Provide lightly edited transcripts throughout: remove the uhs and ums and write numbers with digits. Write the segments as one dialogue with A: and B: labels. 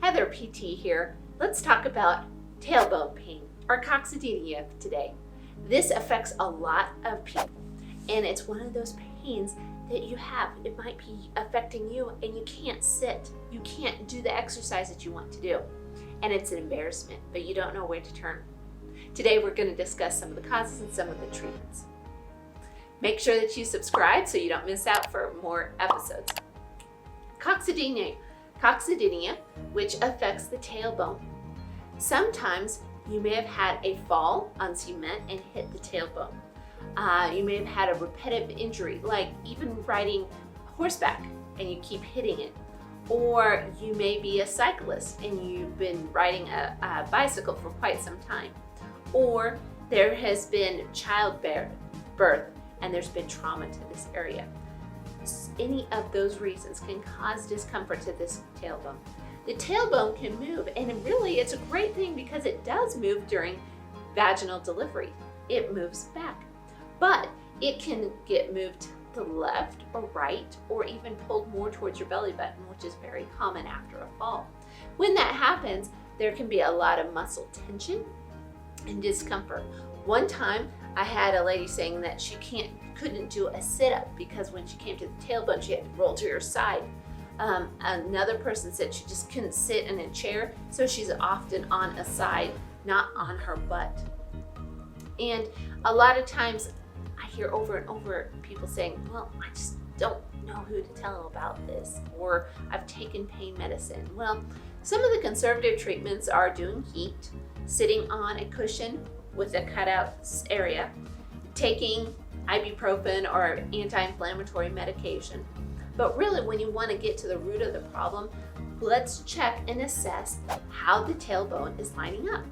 A: Heather PT here. Let's talk about tailbone pain or coccydynia today. This affects a lot of people, and it's one of those pains that you have. It might be affecting you and you can't sit. You can't do the exercise that you want to do. And it's an embarrassment, but you don't know where to turn. Today we're going to discuss some of the causes and some of the treatments. Make sure that you subscribe so you don't miss out for more episodes. Coccydynia, which affects the tailbone. Sometimes you may have had a fall on cement and hit the tailbone. You may have had a repetitive injury, like even riding horseback and you keep hitting it. Or you may be a cyclist and you've been riding a bicycle for quite some time. Or there has been childbirth and there's been trauma to this area. Any of those reasons can cause discomfort to this tailbone. The tailbone can move, and really it's a great thing because it does move during vaginal delivery. It moves back, but it can get moved to the left or right, or even pulled more towards your belly button, which is very common after a fall. When that happens, there can be a lot of muscle tension and discomfort. One time I had a lady saying that she couldn't do a sit-up because when she came to the tailbone, she had to roll to her side. Another person said she just couldn't sit in a chair, so she's often on a side, not on her butt. And a lot of times I hear over and over people saying, well, I just don't know who to tell about this, or I've taken pain medicine. Well, some of the conservative treatments are doing heat, sitting on a cushion with a cutout area, taking ibuprofen or anti-inflammatory medication. But really, when you want to get to the root of the problem, let's check and assess how the tailbone is lining up.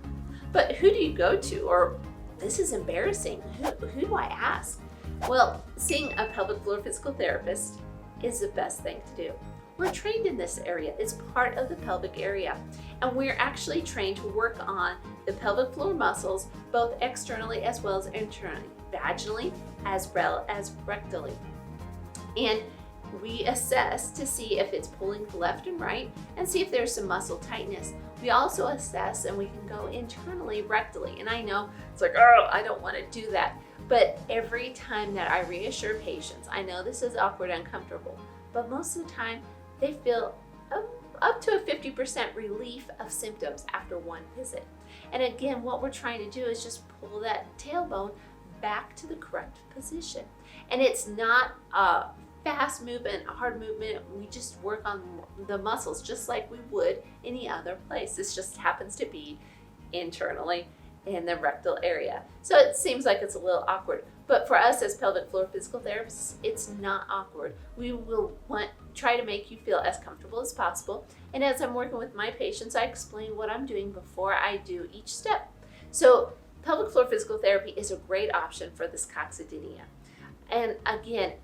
A: But who do you go to? Or this is embarrassing. Who do I ask? Well, seeing a pelvic floor physical therapist is the best thing to do. We're trained in this area. It's part of the pelvic area. And we're actually trained to work on the pelvic floor muscles, both externally as well as internally, vaginally as well as rectally. And we assess to see if it's pulling left and right and see if there's some muscle tightness. We also assess and we can go internally rectally. And I know it's like, oh, I don't want to do that. But every time that I reassure patients, I know this is awkward and uncomfortable, but most of the time they feel up to a 50% relief of symptoms after one visit. And again, what we're trying to do is just pull that tailbone back to the correct position. And it's not a fast movement, a hard movement. We just work on the muscles just like we would any other place. This just happens to be internally in the rectal area. So it seems like it's a little awkward, but for us as pelvic floor physical therapists, it's not awkward. We will try to make you feel as comfortable as possible. And as I'm working with my patients, I explain what I'm doing before I do each step. So pelvic floor physical therapy is a great option for this coccydynia. And again,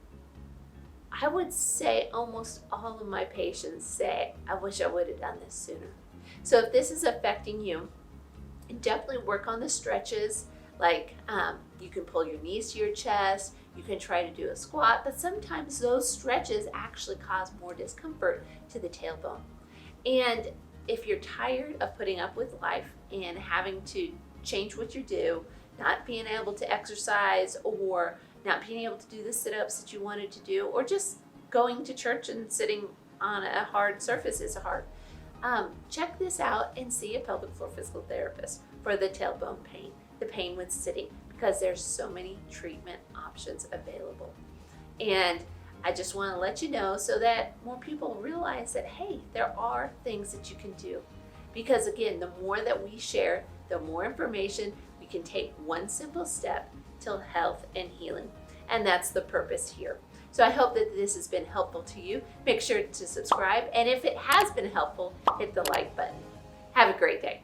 A: I would say almost all of my patients say, I wish I would have done this sooner. So if this is affecting you, definitely work on the stretches, like you can pull your knees to your chest, you can try to do a squat, but sometimes those stretches actually cause more discomfort to the tailbone. And if you're tired of putting up with life and having to change what you do, not being able to exercise or not being able to do the sit-ups that you wanted to do, or just going to church and sitting on a hard surface is hard. Check this out and see a pelvic floor physical therapist for the tailbone pain, the pain with sitting, because there's so many treatment options available. And I just want to let you know so that more people realize that, hey, there are things that you can do. Because again, the more that we share, the more information we can take one simple step till health and healing. And that's the purpose here. So I hope that this has been helpful to you. Make sure to subscribe. And if it has been helpful, hit the like button. Have a great day.